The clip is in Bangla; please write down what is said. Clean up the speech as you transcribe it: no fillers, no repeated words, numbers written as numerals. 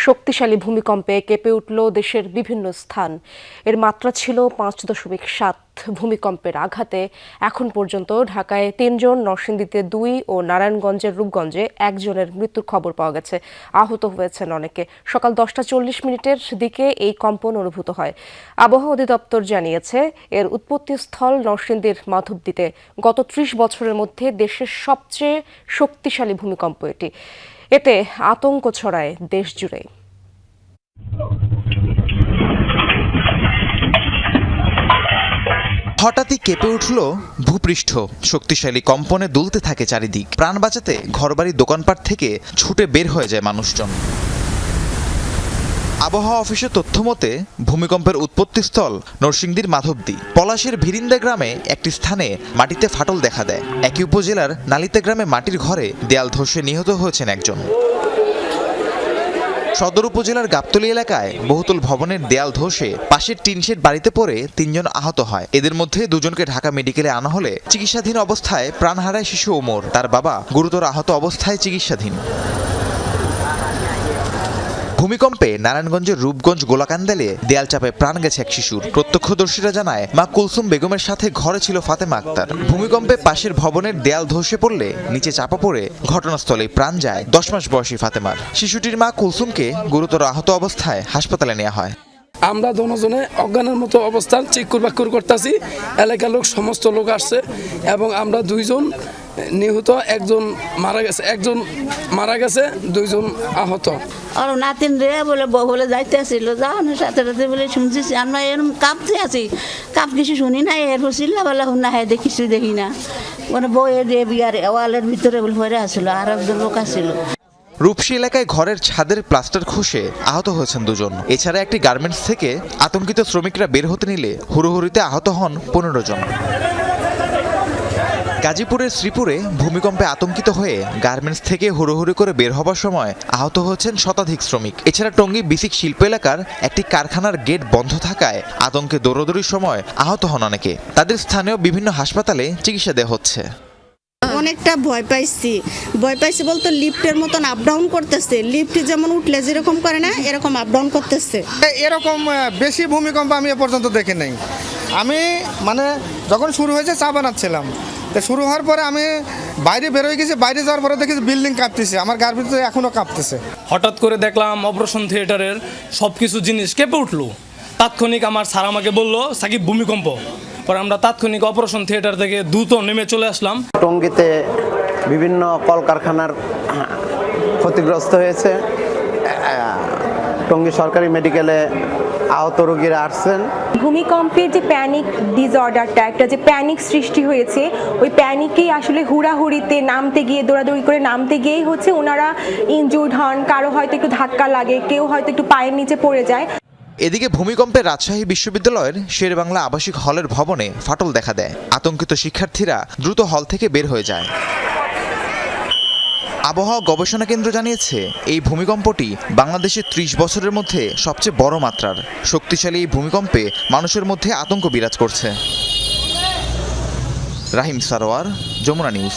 শক্তিশালী ভূমিকম্পে কেঁপে উঠল দেশের বিভিন্ন স্থান। এর মাত্রা ছিল 5.7। ভূমিকম্পের আঘাতে এখন পর্যন্ত ঢাকায় 3 জন, নরসিংদীতে 2 ও নারায়ণগঞ্জের রূপগঞ্জে 1 জনের মৃত্যুর খবর পাওয়া গেছে। আহত হয়েছেন অনেকে। সকাল 10টা 40 মিনিটের দিকে এই কম্পন অনুভূত হয়। আবহাওয়া অধিদপ্তর জানিয়েছে, এর উৎপত্তিস্থল নরসিংদীর মাধবদীতে। গত 30 বছরের মধ্যে দেশের সবচেয়ে শক্তিশালী ভূমিকম্প এটি। এতে আতঙ্ক ছড়ায় দেশ জুড়ে। হঠাৎই কেঁপে উঠল ভূপৃষ্ঠ। শক্তিশালী কম্পনে দুলতে থাকে চারিদিক। প্রাণ বাঁচাতে ঘরবাড়ি, দোকানপাট থেকে ছুটে বের হয়ে যায় মানুষজন। আবহাওয়া অফিসের তথ্য মতে ভূমিকম্পের উৎপত্তিস্থল নরসিংদীর মাধবদী। পলাশের ভিরিন্দা গ্রামে একটি স্থানে মাটিতে ফাটল দেখা দেয়। একই উপজেলার নালিতা গ্রামে মাটির ঘরে দেয়াল ধসে নিহত হয়েছেন একজন। সদর উপজেলার গাবতলী এলাকায় বহুতল ভবনের দেয়াল ধসে পাশের টিনশেড বাড়িতে পড়ে 3 জন আহত হয়। এদের মধ্যে 2 জনকে ঢাকা মেডিকেলে আনা হলে চিকিৎসাধীন অবস্থায় প্রাণ হারায় শিশু ওমর। তার বাবা গুরুতর আহত অবস্থায় চিকিৎসাধীন। ভূমিকম্পে নারায়ণগঞ্জের রূপগঞ্জ গোলাকান্দালে দেয়াল চাপে প্রাণ গেছে এক শিশুর। প্রত্যক্ষদর্শীরা জানায়, মা কুলসুম বেগমের সাথে ঘরে ছিল ফাতেমা আক্তার। ভূমিকম্পে পাশের ভবনের দেয়াল ধসে পড়লে নিচে চাপা পড়ে ঘটনাস্থলে প্রাণ যায় 10 মাস বয়সী ফাতেমার। শিশুটির মা কুলসুমকে গুরুতর আহত অবস্থায় হাসপাতালে নেওয়া হয়। আমরা দুজনে অজ্ঞানের মতো অবস্থান চিক্কুর বাক্কুর করতেছি। এলাকার লোক, সমস্ত লোক আসছে এবং আমরা 2 জন নিহত, 1 জন মারা গেছে, 2 জন আহত। আর নাতিন রে বলে যাইতে আসছিল, যাওয়ানোর সাথে সাথে বলে শুনছি আমরা এরকম কাঁপতে আছি, কিছু শুনি না। এরপর চিল্লাবেলা শুন না, হ্যাঁ দেখি না। মানে বইয়ের বিয়ার ওয়ালের ভিতরে ভরে আসছিল, আর একজন লোক আসছিল। রূপসী এলাকায় ঘরের ছাদের প্লাস্টার খসে আহত হয়েছেন 2 জন। এছাড়া একটি গার্মেন্টস থেকে আতঙ্কিত শ্রমিকরা বের হতে নিলে হুড়োহুড়িতে আহত হন 15 জন। গাজীপুরের শ্রীপুরে ভূমিকম্পে আতঙ্কিত হয়ে গার্মেন্টস থেকে হুড়োহুড়ি করে বের হবার সময় আহত হচ্ছেন শতাধিক শ্রমিক। এছাড়া টঙ্গী বিসিক শিল্প এলাকার একটি কারখানার গেট বন্ধ থাকায় আতঙ্কে দৌড়দৌড়ির সময় আহত হন অনেকে। তাদের স্থানীয় বিভিন্ন হাসপাতালে চিকিৎসা দেওয়া হচ্ছে। অনেকটা ভয় পাইছি বলতে লিফটের মতন আপ ডাউন করতেছে। লিফটে যেমন উঠলে যেরকম করে না, এরকম আপ ডাউন করতেছে। এরকম বেশি ভূমিকম্প আমি এ পর্যন্ত দেখি নাই। আমি যখন শুরু হয়েছে চা বানাচ্ছিলাম, তো শুরু হওয়ার পরে আমি বাইরে বেরোয় গেছি। বাইরে যাওয়ার পরে দেখি বিল্ডিং কাঁপতেছে, আমার গার ভিতরে এখনো কাঁপতেছে। হঠাৎ করে দেখলাম অপারেশন থিয়েটারের সব কিছু জিনিস কেঁপে উঠলো। তাৎক্ষণিক আমার স্যার আমাকে বললো, সাকিব ভূমিকম্প। পরে আমরা তাৎক্ষণিক অপারেশন থিয়েটার থেকে দ্রুত নেমে চলে আসলাম। টঙ্গীতে বিভিন্ন কলকারখানার ক্ষতিগ্রস্ত হয়েছে। টঙ্গী সরকারি মেডিকেলে আহত রোগীরা আসছেন। ভূমিকম্পের যে প্যানিক ডিসঅর্ডারটা, একটা যে প্যানিক সৃষ্টি হয়েছে, ওই প্যানিকেই আসলে হুড়াহুড়িতে নামতে গিয়ে, দৌড়াদৌড়ি করে নামতে গিয়েই হচ্ছে ওনারা ইনজুর্ড হন। কারো হয়তো একটু ধাক্কা লাগে, কেউ হয়তো একটু পায়ের নিচে পড়ে যায়। এদিকে ভূমিকম্পে রাজশাহী বিশ্ববিদ্যালয়ের শেরেবাংলা আবাসিক হলের ভবনে ফাটল দেখা দেয়। আতঙ্কিত শিক্ষার্থীরা দ্রুত হল থেকে বের হয়ে যায়। আবহাওয়া গবেষণা কেন্দ্র জানিয়েছে, এই ভূমিকম্পটি বাংলাদেশের 30 বছরের মধ্যে সবচেয়ে বড় মাত্রার। শক্তিশালী এই ভূমিকম্পে মানুষের মধ্যে আতঙ্ক বিরাজ করছে। রাহিম সারোয়ার, যমুনা নিউজ।